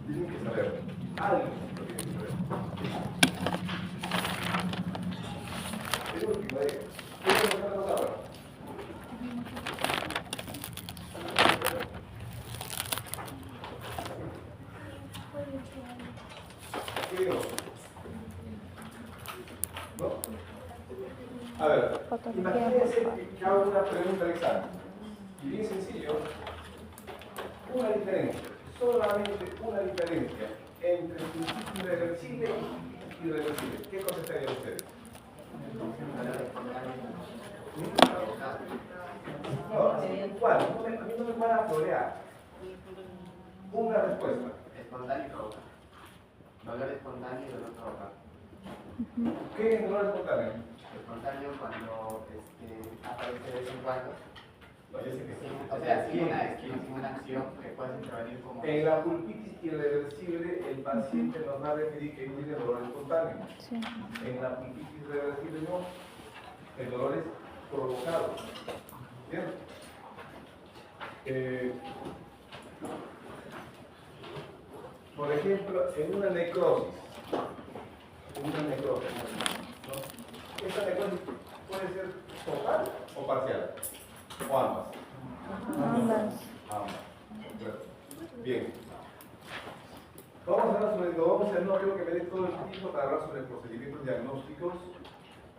Tienen que saber. Algo lo tienen que saber. El último, ¿qué es lo que nos ahora? ¿Qué digo? ¿No? A ver, imagínense que hago una pregunta de examen. Y bien sencillo, una diferencia, solamente una diferencia entre principio irreversible y irreversible. ¿Qué contestarían ustedes? No, ¿cuál? A mí no me van a florear. Una respuesta. Espontáneo y provocar. Dolor espontáneo y dolor provocar. ¿Qué es dolor espontáneo? Espontáneo cuando aparece de vez en cuando. No, yo sé que sí. O sea, sin una acción que puedes intervenir como... En la pulpitis irreversible, el paciente nos va a referir que tiene dolor espontáneo. Sí. En la pulpitis irreversible no. El dolor es provocado. ¿Bien? Por ejemplo, en una necrosis, ¿no? Esta necrosis puede ser total o parcial, o ambas. Ambas. Bien. Vamos a hablar sobre endodoncia. No creo que me dé todo el tiempo para hablar sobre procedimientos diagnósticos,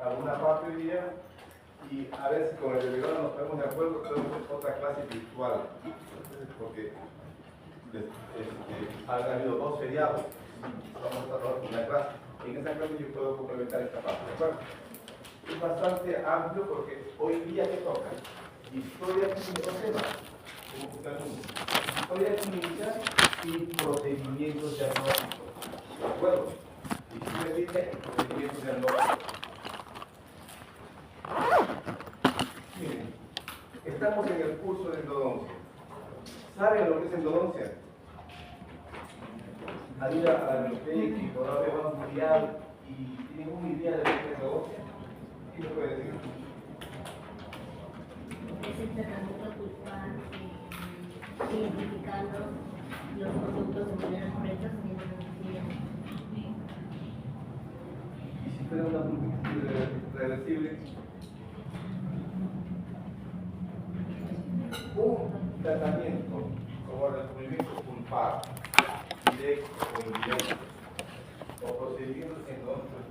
alguna parte hoy día, y a ver si con el delegado nos ponemos de acuerdo, podemos hacer otra clase virtual, porque han habido 2 feriados, vamos a estar trabajando en la clase. En esa clase yo puedo complementar esta parte, ¿de acuerdo? Es bastante amplio porque hoy día ¿qué toca? Historia clínica, como funciona el mundo. Historia clínica y procedimientos diagnósticos, ¿de acuerdo? Historia clínica y procedimientos diagnósticos. Miren, estamos en el curso de endodoncia. ¿Saben lo que es endodoncia? Han ido a la biblioteca y por ahora van a estudiar y tienen una idea de lo que es endodoncia. ¿Qué me puede decir? Es el tratamiento cultural, identificando los productos de manera correcta, siguiendo las guías. Y si fuera una pulpitis reversible, un tratamiento como el descubrimiento pulpar, directo o indirecto, o procedimientos endodónticos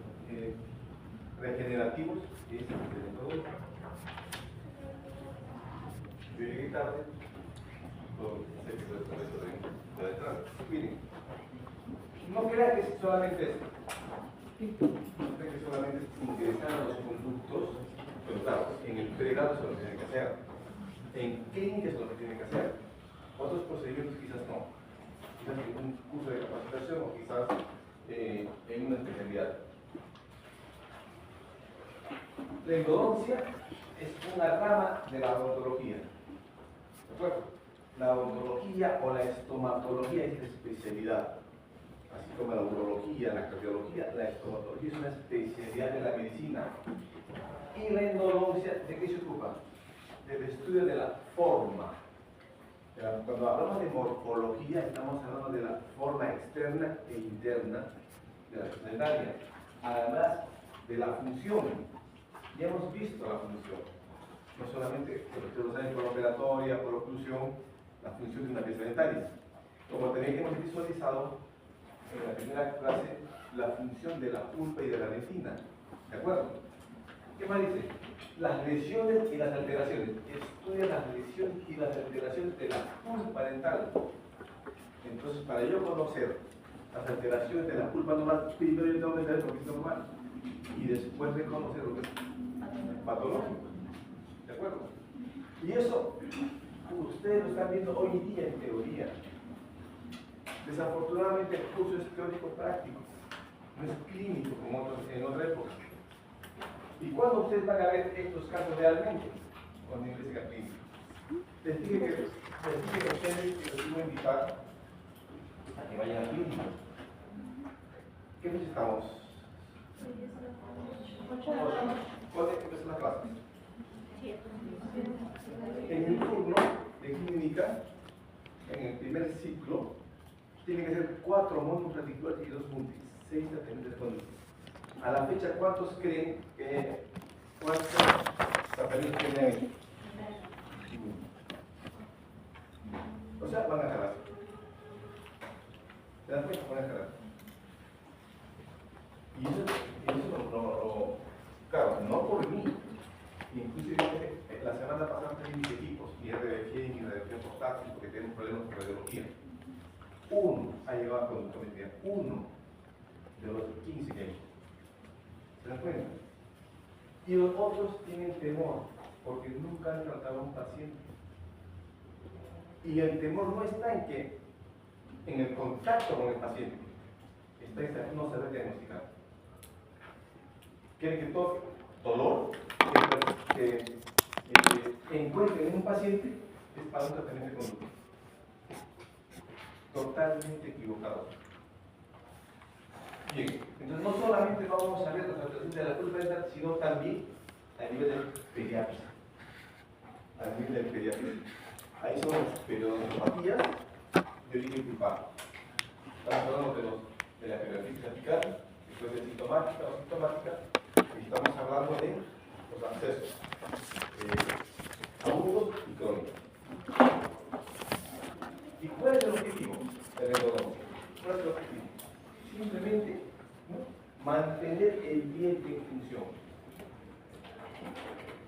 regenerativos, que es el endodoncia. Yo llegué tarde, sé que soy por eso de detrás. Miren, no crean que es solamente esto. No crean que solamente es ingresar a los conductos, pero claro, en el pregrado eso lo tienen que hacer. En clínica eso lo tienen que hacer. Otros procedimientos quizás no. Quizás en un curso de capacitación o quizás en una especialidad. La endodoncia es una rama de la odontología. ¿De acuerdo? La odontología o la estomatología es la especialidad. Así como la urología, la cardiología, la estomatología es una especialidad de la medicina. Y la endodoncia, ¿de qué se ocupa? Del estudio de la forma. Cuando hablamos de morfología, estamos hablando de la forma externa e interna de la dentaria. Además de la función. Ya hemos visto la función. No solamente, pero ustedes lo saben, por operatoria, por oclusión, la función de una pieza dentaria. Como también hemos visualizado en la primera clase la función de la pulpa y de la retina. ¿De acuerdo? ¿Qué más dice? Las lesiones y las alteraciones. Estudia las lesiones y las alteraciones de la pulpa dental. Entonces, para yo conocer las alteraciones de la pulpa normal, primero yo tengo que saber por qué es normal. Y después reconocer lo que es patológico. ¿De acuerdo? Y eso, ustedes lo están viendo hoy día en teoría. Desafortunadamente, el curso es teórico práctico, no es clínico como en otra época. ¿Y cuándo ustedes van a ver estos casos realmente? Cuando ingresen a clínica. Les dije a ustedes que los iba a invitar a que vayan a clínica. ¿Qué necesitamos? ¿Cuándo empieza la clase? En el turno de clínica, en el primer ciclo, tiene que ser 4 módulos radiculares y 2 múltiples, 6 tratamientos crónicos. A la fecha, ¿cuántos creen que cuántos tratamientos tienen ahí? O sea, van a jalar. ¿Se dan cuenta? Van a jalar. Y eso claro, no por mí. Inclusive la semana pasada tenía mis equipos, mi radiología y mi radiología portátil, porque tenemos problemas con radiología. Uno ha llegado a conductometría, uno de los 15 que hay. ¿Se dan cuenta? Y los otros tienen temor, porque nunca han tratado a un paciente. Y el temor no está en el contacto con el paciente, está en no saber diagnosticar. Quieren que todo dolor que encuentren en un paciente es para un tratamiento de conducta. Totalmente equivocado. Bien, entonces no solamente vamos a ver la afectación de la culpa dental, sino también a nivel del pediatra. A nivel del pediatra. Ahí son las periodontopatías de origen culpable. Estamos hablando de la periodontitis apical, después de sintomática o sintomática, y estamos hablando de los accesos agudos y crónicos. ¿Y cuál es el objetivo del endodoncia? ¿Cuál es el objetivo? Simplemente, ¿no?, mantener el diente en función.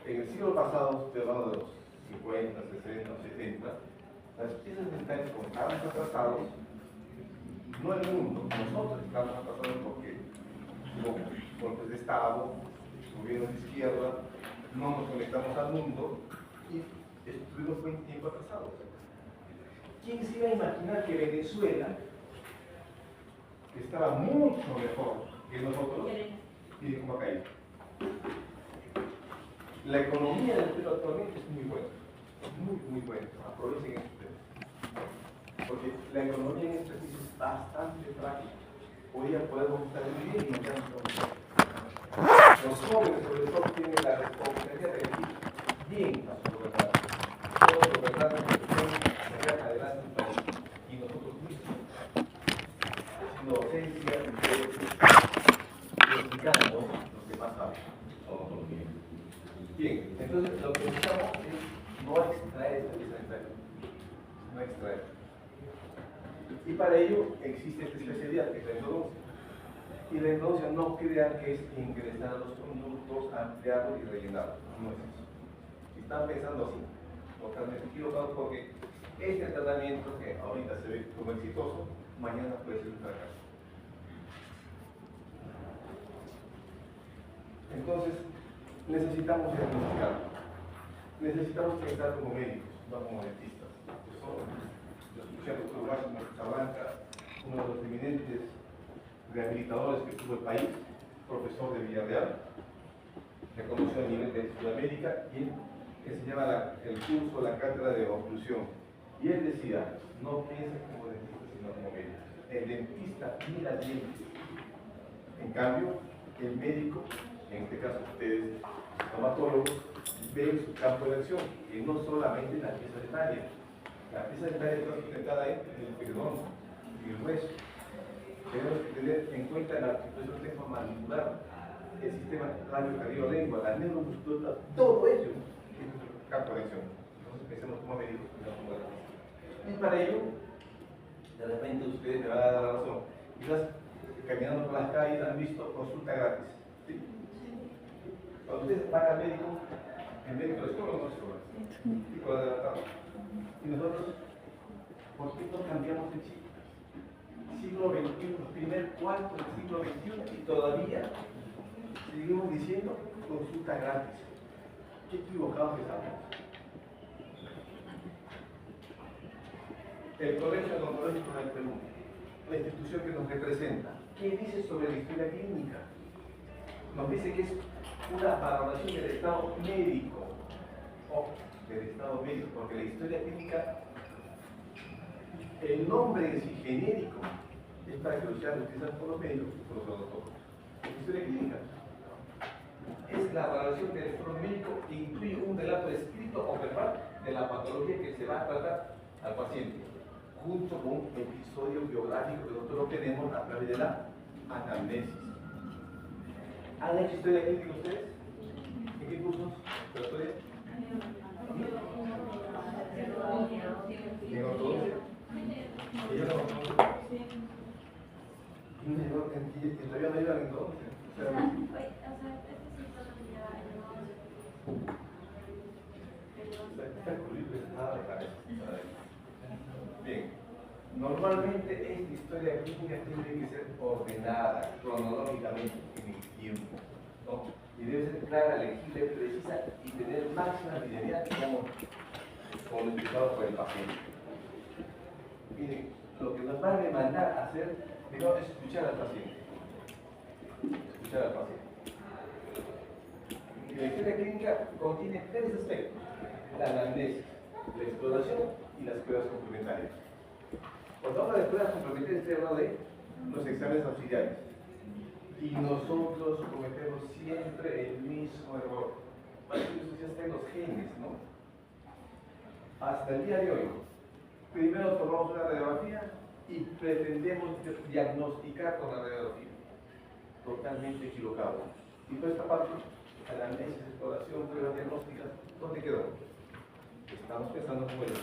En el siglo pasado, estoy hablando de los 50, 60, 70, las piezas dentales estaban atrasados, no el mundo, nosotros estamos atrasados porque hubo golpes de Estado, gobiernos de izquierda, no nos conectamos al mundo y estuvimos buen tiempo atrasados. ¿Quién se iba a imaginar que Venezuela, que estaba mucho mejor que nosotros, y cómo ha caído? La economía del Perú actualmente es muy buena, muy buena. Aprovechen este tema. Porque la economía en este país es bastante frágil. Hoy día podemos estar muy bien y mañana estamos bien. Los jóvenes, sobre todo, tienen la responsabilidad de elegir bien a su gobernante. Todos los gobernantes que pueden sacar adelante un país. Y nosotros mismos, haciendo docencia, explicando lo que más saben. Somos los bien. Bien, entonces lo que necesitamos es no extraer esta pieza dental. No extraer. Y para ello existe esta especialidad que es la endodoncia. Y la endodoncia no crean que es ingresar a los conductos, ampliarlos y rellenarlos. No es eso. Si están pensando así, totalmente equivocados, porque este tratamiento que ahorita se ve como exitoso, mañana puede ser un fracaso. Entonces, necesitamos diagnosticar. Necesitamos pensar como médicos, no como dentistas. Lo escuché al doctor Máximo Casablanca, uno de los eminentes rehabilitadores que tuvo el país, profesor de Villarreal, reconocido a nivel de Sudamérica, y él enseñaba el curso, la cátedra de oclusión. Y él decía, no piensen como dentistas, sino como médicos. El dentista mira dientes. En cambio, el médico, en este caso ustedes, estomatólogos, ven su campo de acción, y no solamente la pieza dentaria. La pieza dentaria está sustentada en el periodonto y el hueso. Tenemos que tener en cuenta la articulación temporomandibular, el sistema radio-cardio-lengua, la neuromusculatura, todo ello es nuestro campo de acción. Entonces pensemos como médicos, no como dentistas. Y para ello, de repente ustedes me van a dar la razón. Quizás caminando por las calles han visto consulta gratis. ¿Sí? Cuando ustedes van al médico, el médico les cobra o no les cobra. Y por adelantado. Y nosotros, ¿por qué no cambiamos el chip? Siglo XXI, primer cuarto del siglo XXI, y todavía seguimos diciendo consulta gratis. Qué equivocados estamos. El Colegio Odontológico del Perú, la institución que nos representa, ¿qué dice sobre la historia clínica? Nos dice que es una valoración del estado médico, del estado médico, porque la historia clínica, el nombre en sí genérico, es para que lo sean utilizados por los médicos y por los odontólogos. La historia clínica es la valoración del estado médico que incluye un relato escrito o verbal de la patología que se va a tratar al paciente, junto con un episodio biográfico que nosotros obtenemos a través de la anamnesis. ¿Han hecho historia clínica ustedes? ¿En qué cursos? ¿Preparatoria? ¿En ortodoncia? ¿Ellos no conocen? ¿Y todavía no ayudan en todo? Bien, normalmente esta historia clínica tiene que ser ordenada cronológicamente en el tiempo, ¿no? Y debe ser clara, legible, precisa y tener máxima fidelidad, digamos, con lo indicado por el paciente. Miren, lo que nos va a demandar hacer, primero, es escuchar al paciente. Escuchar al paciente. Y la historia clínica contiene tres aspectos: la anamnesis, la exploración y las pruebas complementarias. Cuando hablo de pruebas complementarias, estoy hablando de los exámenes auxiliares. Y nosotros cometemos siempre el mismo error. Eso ya está en los genes, ¿no? Hasta el día de hoy, primero tomamos una radiografía y pretendemos diagnosticar con la radiografía. Totalmente equivocado. Y toda esta parte, anamnesis, exploración, pruebas diagnósticas, ¿dónde quedó? Estamos pensando como ellos.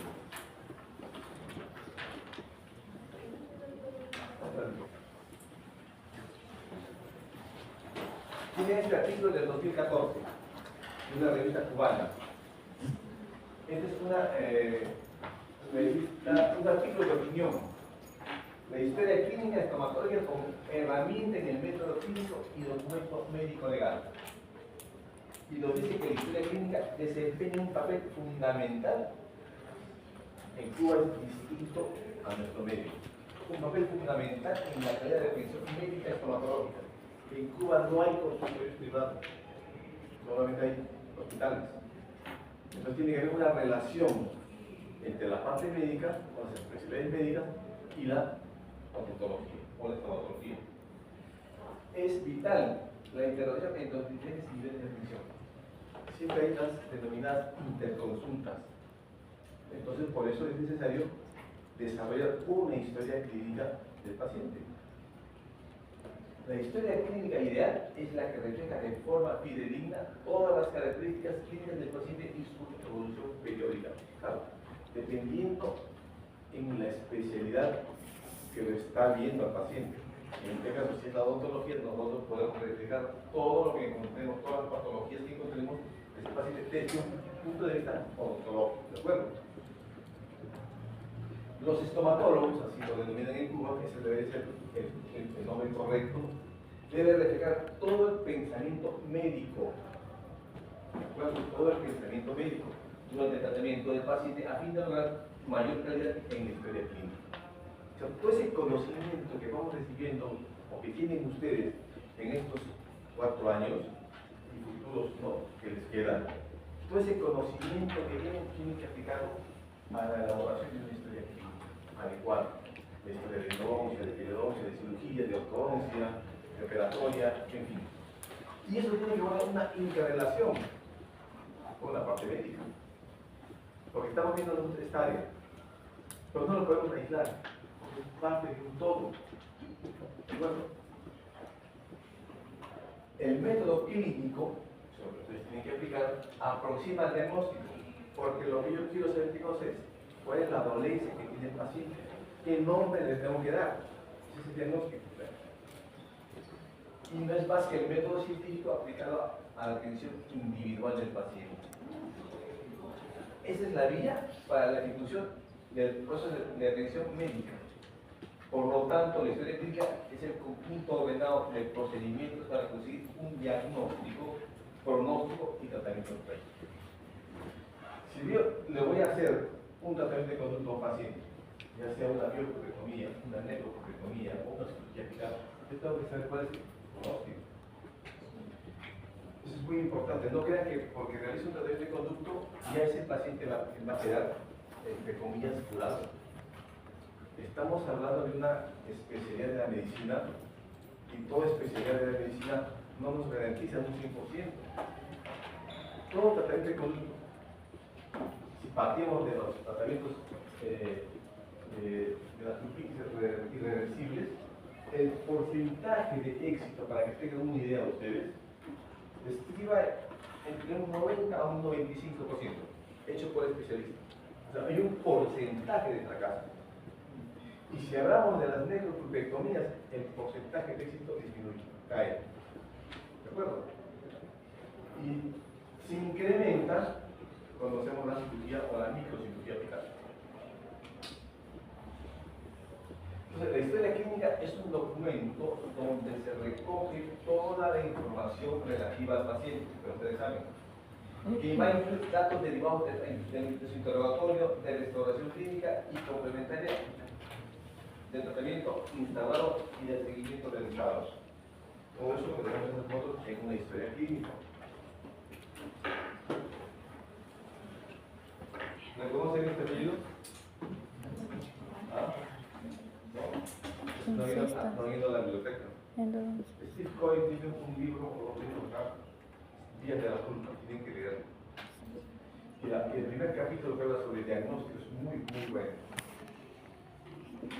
Tiene este artículo del 2014, de una revista cubana. Este es un artículo de opinión. La historia clínica estomatológica como herramienta en el método clínico y documento médico legal. Y nos dice que la historia clínica desempeña un papel fundamental. En Cuba es distinto a nuestro medio. Un papel fundamental en la calidad de atención médica estomatológica. En Cuba no hay consultorios privados, solamente hay hospitales. Entonces tiene que haber una relación entre la parte médica, o las especialidades médicas, y la odontología o la estomatología. Es vital la interacción entre los diferentes niveles de atención. Siempre hay las denominadas interconsultas. Entonces, por eso es necesario desarrollar una historia clínica del paciente. La historia clínica ideal es la que refleja de forma fidedigna todas las características clínicas del paciente y su evolución periódica. Claro, dependiendo en la especialidad que lo está viendo al paciente. En este caso, si es la odontología, nosotros podemos reflejar todo lo que encontremos, todas las patologías que encontremos de este paciente desde un punto de vista odontológico, ¿de acuerdo? Los estomatólogos, así lo denominan en Cuba, que ese debe ser el nombre correcto, debe reflejar todo el pensamiento médico, ¿de acuerdo? Todo el pensamiento médico durante el tratamiento del paciente a fin de lograr mayor calidad en la historia clínica. O sea, todo ese conocimiento que vamos recibiendo o que tienen ustedes en estos 4 años y futuros, ¿no?, que les quedan, todo ese conocimiento que tienen que aplicarlo a la elaboración de una historia clínica adecuada, de historia de endodoncia, de periodoncia, de cirugía, de ortodoncia, de operatoria, en fin. Y eso tiene que guardar una interrelación con la parte médica, porque estamos viendo esta área, pero no lo podemos aislar, porque es parte de un todo. ¿De acuerdo? El método clínico, sobre lo que ustedes tienen que aplicar, aproxima el diagnóstico, porque lo que yo quiero saber es cuál es la dolencia que tiene el paciente, qué nombre le tengo que dar, ese es el diagnóstico. Y no es más que el método científico aplicado a la atención individual del paciente. Esa es la vía para la ejecución del proceso de atención médica. Por lo tanto, la historia clínica es el conjunto ordenado de procedimientos para conseguir un diagnóstico, pronóstico y tratamiento práctico. Si yo le voy a hacer un tratamiento de conducta a un paciente, ya sea una biopupectomía, una necropupectomía o una cirugía apical, yo tengo que saber cuál es el pronóstico. Eso es muy importante. No crean que porque realizo un tratamiento de conducto, ya ese paciente va a quedar, entre comillas, curado. Estamos hablando de una especialidad de la medicina y toda especialidad de la medicina no nos garantiza un 100%. Todo tratamiento de conducto, si partimos de los tratamientos de las pulpitis irreversibles, el porcentaje de éxito, para que tengan una idea ustedes, estriba entre un 90 a un 95%, hecho por especialistas. O sea, hay un porcentaje de fracaso. Y si hablamos de las necropulpectomías, el porcentaje de éxito disminuye, cae. ¿De acuerdo? Y se incrementa cuando hacemos la cirugía o la microcirugía apical. Entonces, la historia clínica es un documento donde se recoge toda la información relativa al paciente, pero ustedes saben, que va a incluir datos derivados de su interrogatorio, de restauración clínica y complementaria del tratamiento instalado y del seguimiento realizado. Todo eso lo tenemos nosotros en una historia clínica. ¿Reconocen este apellido? ¿Ah? No he ido a la biblioteca. Steve Coy tiene un libro, o lo tengo acá, Días de la Culpa, tienen que leerlo. Y el primer capítulo que habla sobre el diagnóstico es muy bueno.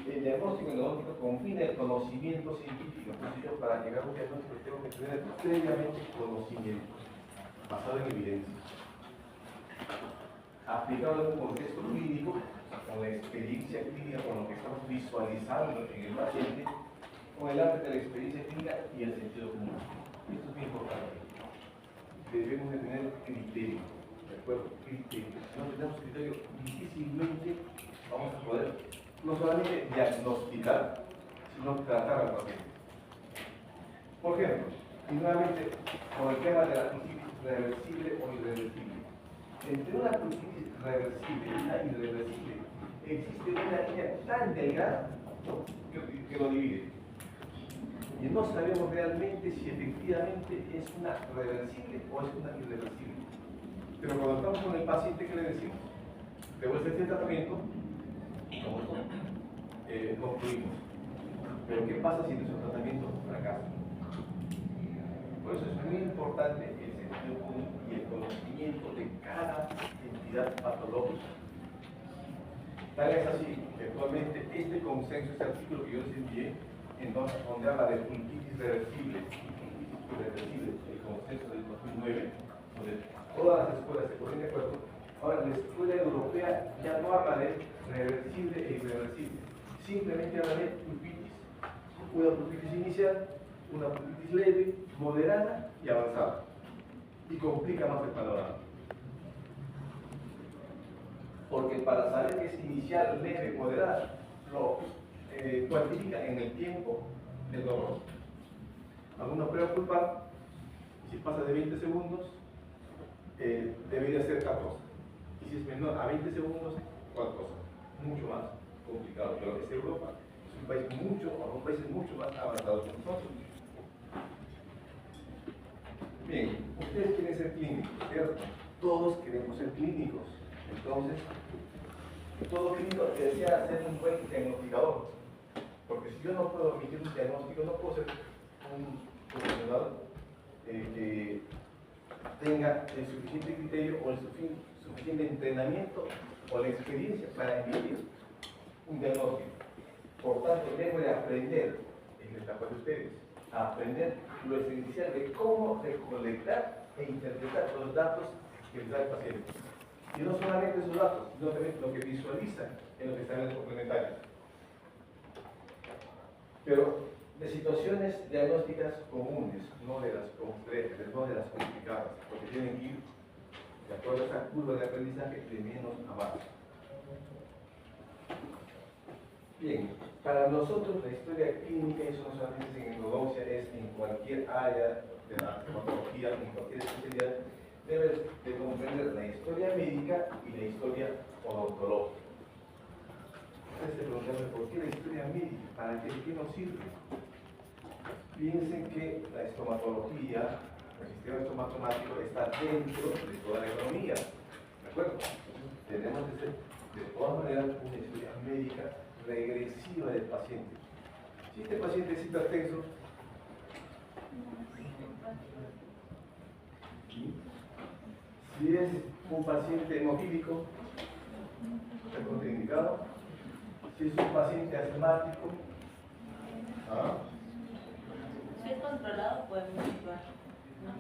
El diagnóstico endodóntico combina el conocimiento científico. Entonces yo, para llegar a un diagnóstico, tengo que tener previamente conocimiento, basado en evidencia, aplicado en un contexto clínico, con la experiencia clínica, con lo que estamos visualizando en el paciente, con el arte de la experiencia clínica y el sentido común. Esto es muy importante. Debemos de tener criterio, ¿de acuerdo? Criterio. Si no tenemos criterio, difícilmente vamos a poder no solamente diagnosticar, sino tratar al paciente. Por ejemplo, y nuevamente con el tema de la pulpitis reversible o irreversible. Entre una pulpitis reversible y una irreversible existe una línea tan delgada que lo divide. Y no sabemos realmente si efectivamente es una reversible o es una irreversible. Pero cuando estamos con el paciente, ¿qué le decimos? Te voy a hacer este tratamiento y con esto concluimos. Pero ¿qué pasa si nuestro tratamiento fracasa? Por eso es muy importante el sentido común y el conocimiento de cada entidad patológica. Tal es así que actualmente este consenso, este artículo que yo les envié, en donde habla de pulpitis reversible y pulpitis irreversible, el consenso del 2009, donde todas las escuelas se ponen de acuerdo. Ahora, la escuela europea ya no habla de reversible e irreversible, simplemente habla de pulpitis. Una pulpitis inicial, una pulpitis leve, moderada y avanzada. Y complica más el panorama. Porque para saber que es inicial, leve, moderada, lo cuantifica en el tiempo del dolor. Alguna prueba culpar, si pasa de 20 segundos, debería ser 14. Y si es menor a 20 segundos, 4 cosas. Mucho más complicado. Pero es Europa, es un país algunos países mucho más avanzados que nosotros. Bien, ustedes quieren ser clínicos, ¿cierto? Todos queremos ser clínicos. Entonces, todo clínico desea ser un buen diagnosticador. Porque si yo no puedo emitir un diagnóstico, no puedo ser un profesional que tenga el suficiente criterio o el suficiente entrenamiento o la experiencia para emitir un diagnóstico. Por tanto, debo de aprender, en el caso de ustedes, a aprender lo esencial de cómo recolectar e interpretar los datos que les da el paciente. Y no solamente esos datos, sino también lo que visualizan en los exámenes complementarios. Pero de situaciones diagnósticas comunes, no de las complejas, no de las complicadas, porque tienen que ir de acuerdo a esa curva de aprendizaje de menos a más. Bien, para nosotros la historia clínica, y eso no solamente es en endodoncia, es en cualquier área de la patología, en cualquier especialidad, debes de comprender la historia médica y la historia odontológica. Ustedes se preguntan, ¿por qué la historia médica? ¿Para qué nos sirve? Piensen que la estomatología, el sistema estomatomático está dentro de toda la economía. ¿De acuerdo? Entonces, tenemos que hacer de todas maneras una historia médica regresiva del paciente. Si este paciente es hipertenso, si es un paciente hemofílico, está contraindicado. Si es un paciente asmático, ¿ah? Si es controlado, podemos actuar. ¿No?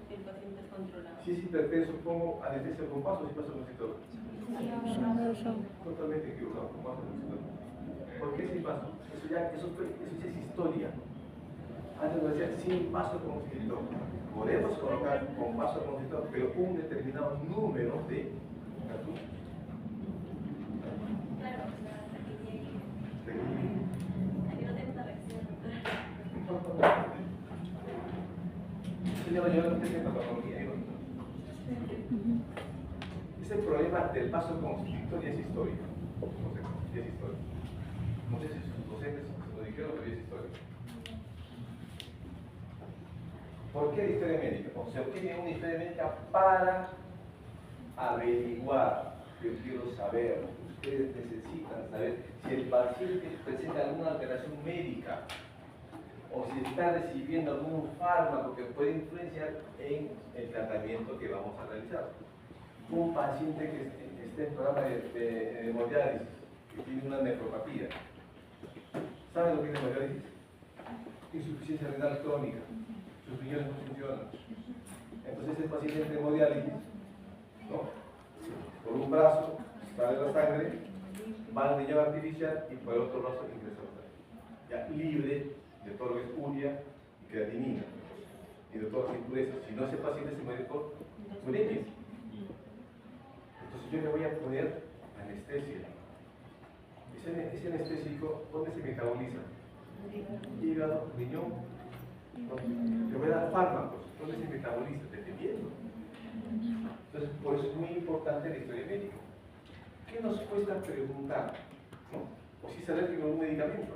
Si el paciente es controlado. Si es hipertenso, pongo anestesia con vaso y vasoconstrictor. Totalmente equivocado, con vasoconstrictor. ¿Por qué sin vaso? Eso ya es historia. Antes nos decían sin vasoconstrictor. Podemos colocar con vasoconstrictor, pero un determinado número de cartuchos. Claro, o sea, hasta que llegue. Aquí no tengo una reacción. Eso ya lo llevan ustedes en patología. Ese problema del vasoconstrictor ya es historia. Ya es historia. No sé si sus docentes lo dijeron, pero ya es historia. ¿Por qué la historia médica? O se obtiene una historia médica para averiguar. Yo quiero saber, ustedes necesitan saber si el paciente presenta alguna alteración médica o si está recibiendo algún fármaco que puede influenciar en el tratamiento que vamos a realizar. Un paciente que esté en programa de hemodiálisis, que tiene una nefropatía, ¿sabe lo que es hemodiálisis? Insuficiencia renal crónica, sus riñones no funcionan. Entonces el paciente entra en hemodiálisis, ¿no? Por un brazo sale la sangre, va al riñón artificial y por el otro brazo ingresa la sangre. Ya libre de todo lo que es urea y creatinina y de todas las impurezas. Si no, ese paciente se muere por uremia. Entonces yo le voy a poner anestesia. Ese anestésico, ¿dónde se metaboliza? Hígado, riñón. Le voy a dar fármacos. ¿Dónde se metaboliza? Dependiendo. Entonces, por eso es muy importante la historia médica. ¿Qué nos cuesta preguntar? ¿No? O si es alérgico a un medicamento.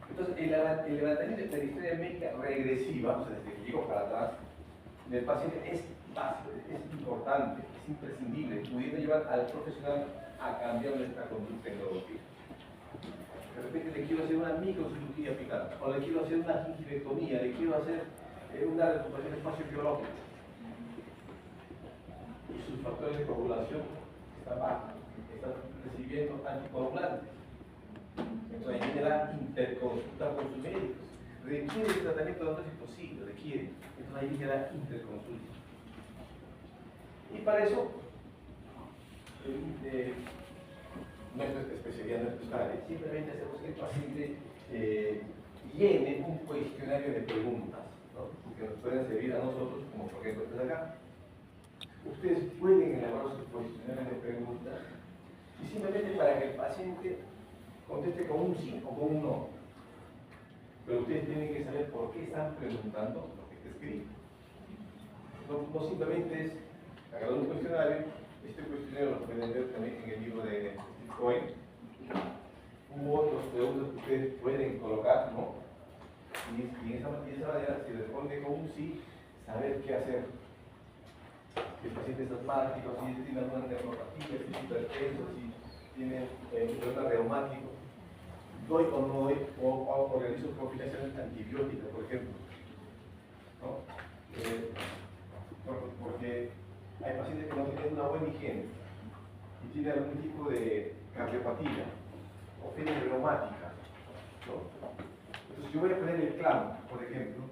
Entonces, el levantamiento de la historia médica regresiva, o sea, desde que llego para atrás, del paciente es básico, es importante, es imprescindible, pudiendo llevar al profesional a cambiar nuestra conducta neurológica. De repente le quiero hacer una microcirugía apical, o le quiero hacer una gingivectomía, le quiero hacer una recuperación de espacio biológico. Y sus factores de coagulación están bajos, están recibiendo anticoagulantes. Entonces ahí viene la interconsulta con sus médicos. ¿Requiere el tratamiento de dosis posible? Requiere. Entonces ahí viene la interconsulta. Y para eso, nuestra especialidad, nuestros padres, simplemente hacemos que el paciente llene un cuestionario de preguntas, ¿no? Que nos pueden servir a nosotros, como por ejemplo desde acá. Ustedes pueden elaborar sus cuestionarios de preguntas y simplemente para que el paciente conteste con un sí o con un no. Pero ustedes tienen que saber por qué están preguntando lo que está escrito. No simplemente es agarrar un cuestionario. Este cuestionario lo pueden ver también en el libro de Cohen. Hubo otros preguntas que ustedes pueden colocar, ¿no? Y de esa manera, si responde con un sí, saber qué hacer. Si el paciente es asmático, si tiene alguna neuropatía, si es hipertenso, si tiene un problema reumático, doy o no doy, o realizo profilaxis antibiótica, por ejemplo. ¿No? Porque hay pacientes que no tienen una buena higiene y tienen algún tipo de cardiopatía o fiebre reumática, ¿no? Entonces yo voy a poner el clavo, por ejemplo,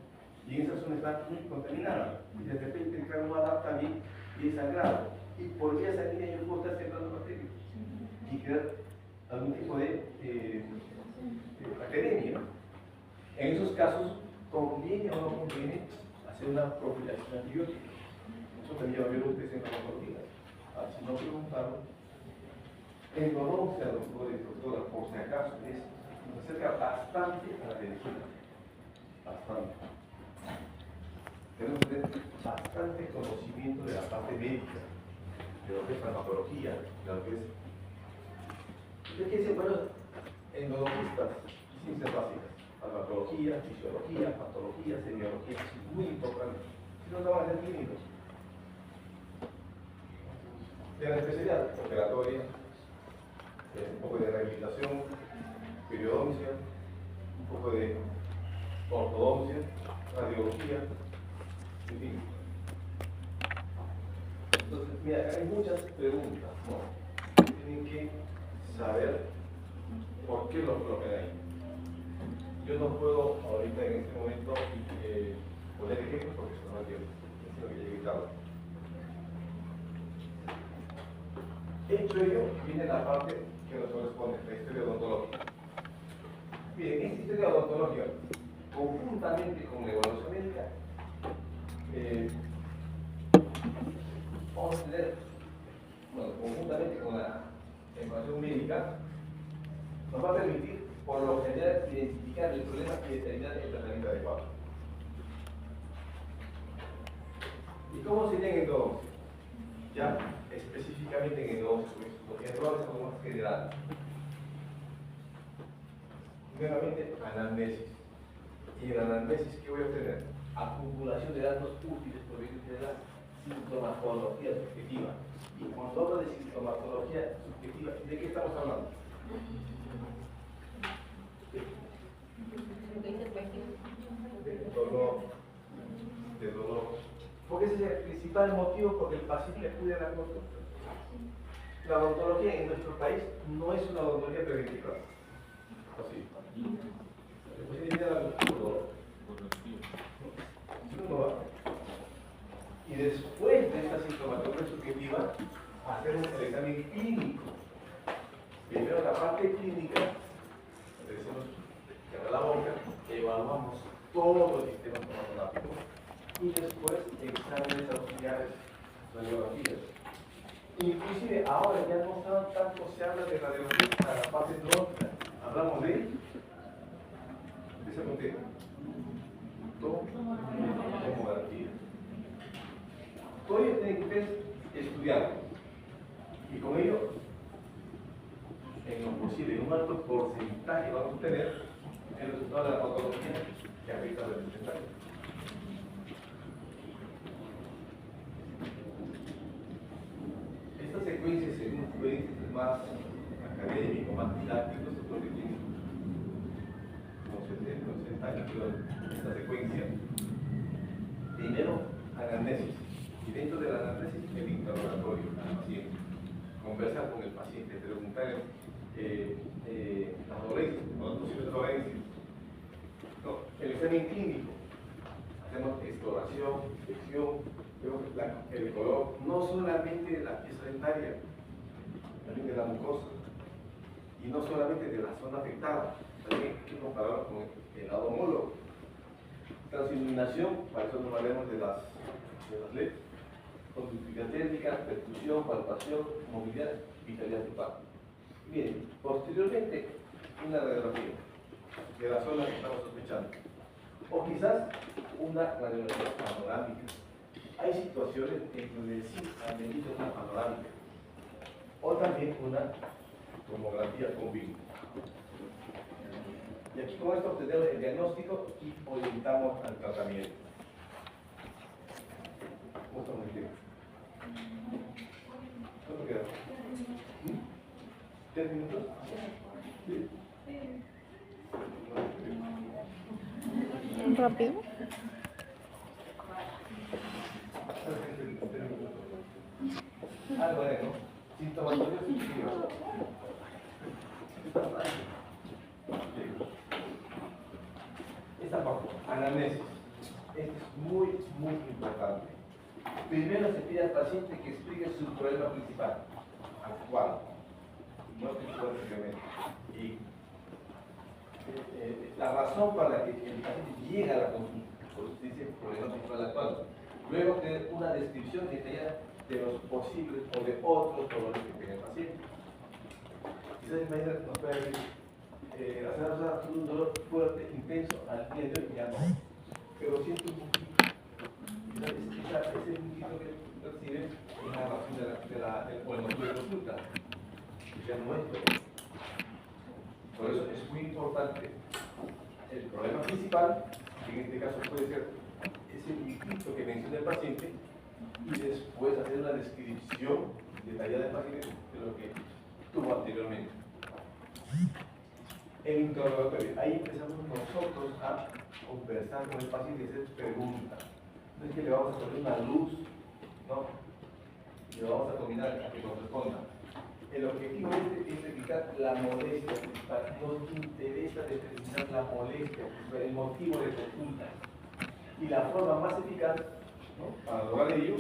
y en esa zona está muy contaminada, y de repente el clavo no adapta bien y es sangrado, y por vía sanguínea yo puedo estar sembrando bacterias y crear algún tipo de bacteremia. En esos casos, ¿conviene o no conviene hacer una profilaxis antibiótica? Eso también va a ver ustedes en la patología. Si no preguntaron, endodoncia, doctora, por si acaso, nos acerca bastante a la medicina. Bastante. Tenemos que tener bastante conocimiento de la parte médica, de lo que es farmacología, de lo que es. Yo quiero decir, bueno, endodontistas, ciencias básicas, farmacología, fisiología, patología, semiología, es muy importante. Si no, no van a ser clínicos. De la especialidad operatoria, un poco de rehabilitación, periodoncia, un poco de ortodoncia, radiología, en fin. Entonces, mira, hay muchas preguntas, ¿no? Tienen que saber por qué lo colocan ahí. Yo no puedo ahorita en este momento poner ejemplos porque eso no entiendo. Es lo que llegué tarde. Hecho ello, viene la parte que nos corresponde, la historia odontológica. Miren, esta historia odontológica, conjuntamente con la evaluación médica, vamos a tener, bueno, conjuntamente con la evaluación médica, nos va a permitir, por lo general, identificar el problema y determinar el tratamiento adecuado. ¿Y cómo sería en endodoncia? Ya específicamente en endodoncia, porque endodoncia es algo más general. Nuevamente, anamnesis. Y en la anamnesis, ¿qué voy a obtener? Acumulación de datos útiles provenientes de la sintomatología subjetiva. Y cuando hablo de sintomatología subjetiva, ¿de qué estamos hablando? De dolor. Porque ese es el principal motivo por el paciente acude a la consulta. La odontología en nuestro país no es una odontología preventiva. Así. El paciente viene a la consulta. No va. Y después de esta sintomatología subjetiva, hacemos el examen clínico. Primero la parte clínica, le decimos que abre la boca, evaluamos todo el sistema estomatológico y después exámenes auxiliares, radiografías. Inclusive ahora ya no tanto se habla de radiografía para la parte trópica, hablamos de ese contexto. Tomografía. Todo ello tiene que ser estudiado y con ello, en lo posible, en un alto porcentaje vamos a obtener el resultado de la patología que afecta al porcentaje. Esta secuencia, según fuentes más académicos, más didácticos, es lo que tiene esta secuencia. Primero, anamnesis. Y dentro de la anamnesis, el interrogatorio al paciente. Conversar con el paciente, preguntarle las dolencias, las posibles dolencias. No, el examen clínico. Hacemos exploración, inspección, el color, no solamente de la pieza dentaria, también de la mucosa. Y no solamente de la zona afectada, también hay que compararlo con el lado homólogo. Transiluminación, para eso nos valemos de las LED, conductividad térmica, percusión, palpación, movilidad, vitalidad total. Bien, posteriormente, una radiografía de la zona que estamos sospechando. O quizás una radiografía panorámica. Hay situaciones en donde sí necesita una panorámica. O también una tomografía con vivo. Y aquí con esto obtenemos el diagnóstico y orientamos al tratamiento. Justamente. ¿Cuánto queda? ¿3 minutos? ¿Sí? Rápido. Algo de, ¿no? Sintomatología subjetiva. Esta parte, anamnesis. Esto es muy importante. Primero se pide al paciente que explique su problema principal, actual, no específicamente. Y la razón para la que el paciente llega a la consulta, por eso se dice problema principal actual. Luego tener una descripción detallada de los posibles o de otros dolores que tenga el paciente. Quizás imagínate, nos puede decir, tuve un dolor fuerte, intenso, al día de hoy ya no, pero siento un poquito. Quizás ese poquito que percibe es la razón o el motivo de consulta. Ya no es todo. Por eso es muy importante el problema principal, que en este caso puede ser ese puntito que menciona el paciente, y después hacer una descripción detallada del paciente de lo que tuvo anteriormente. El interrogatorio, ahí empezamos nosotros a conversar con el paciente y hacer preguntas. No es que le vamos a poner una luz, no. y lo vamos a combinar a que corresponda. El objetivo es evitar la molestia principal. Nos interesa determinar la molestia, el motivo de consulta. Y la forma más eficaz, ¿no?, para lograr ello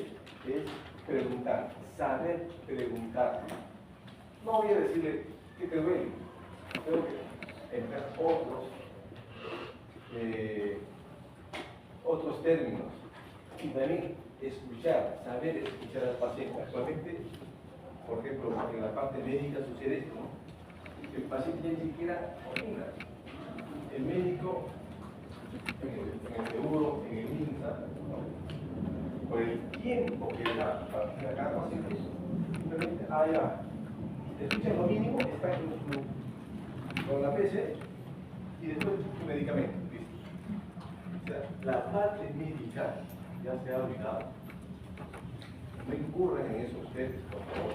es preguntar, saber preguntar. No voy a decirle qué te duele, tengo que emplear otros términos. Y también escuchar, saber escuchar al paciente. Actualmente, por ejemplo, en la parte médica sucede esto, ¿no? El paciente ni siquiera opina. El médico, en el seguro, en el INSA, ¿no?, por el tiempo que le da para cada paciente, simplemente, ya, te escuchan lo mínimo, está con la PC y después tu medicamento, listo. O sea, la parte médica ya se ha olvidado. No incurren en eso ustedes, por favor.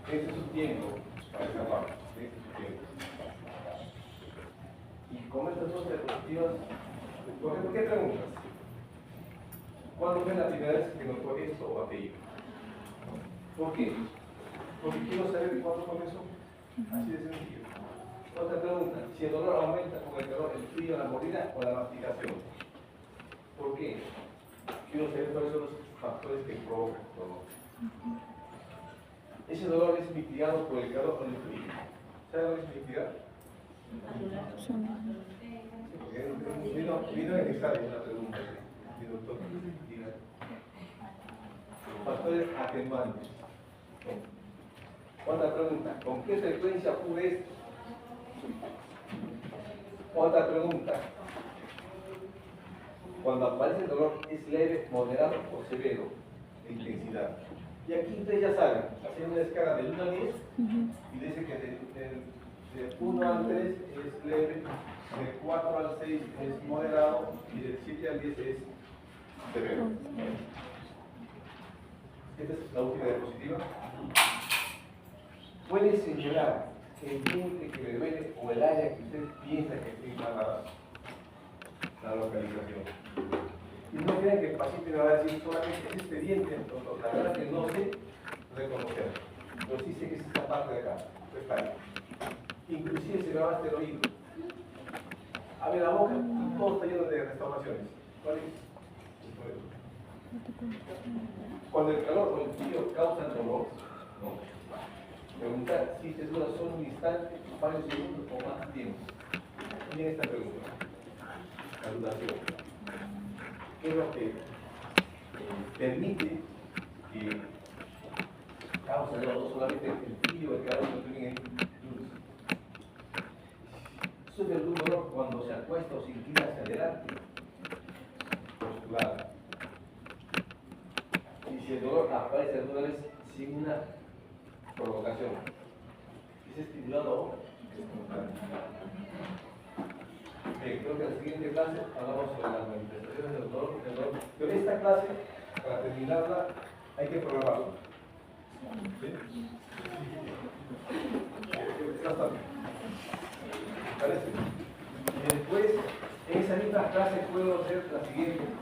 Ese es su tiempo para esa parte. Ese es su tiempo. Y con estas dos diapositivas, por ejemplo, ¿qué preguntas? ¿Cuándo fue la primera vez que notó esto o aquello? ¿Por qué? Porque quiero saber cuándo comenzó. Así de sencillo. Otra pregunta: si el dolor aumenta con el calor, el frío, la mordida o la masticación. ¿Por qué? Quiero saber cuáles son los factores que provocan el dolor. Ese dolor es mitigado por el calor o el frío. ¿Sabe lo que es mitigar? Porque vino en examen una pregunta. Mi doctor, diga. Factores atenuantes. Otra pregunta: ¿con qué frecuencia ocurre esto? Otra pregunta: cuando aparece el dolor, ¿es leve, moderado o severo de intensidad? Y aquí ustedes ya saben, hacen una escala del 1 al 10 y dice que de 1 al 3 es leve, de 4 al 6 es moderado y del 7 al 10 es severo. Esta es la última diapositiva. Puede señalar el diente que le duele o el área que usted piensa que tiene la localización. Y no crean que el paciente me va a decir solamente es este diente, doctor. La verdad es que no sé reconocerlo, pero sí sé que es esta parte de acá, esta área. Inclusive se me va hasta el oído. Abre la boca y todo está lleno de restauraciones. ¿Cuál es? Cuando el calor o el frío causan dolor, no. Preguntar si te dura solo un instante, varios segundos o más tiempo. Miren esta pregunta. La duración. ¿Qué es lo que permite que causa no solamente el frío, el calor, sino también el luz? Sube algún dolor cuando se acuesta o se inclina hacia adelante. Postular. Y si el dolor aparece alguna vez sin una provocación, es estimulado o espontáneo. Creo que en la siguiente clase hablamos sobre las manifestaciones del dolor. Pero esta clase, para terminarla, hay que programarla. ¿Sí? Bastante. ¿Parece? Y después, en esa misma clase puedo hacer la siguiente.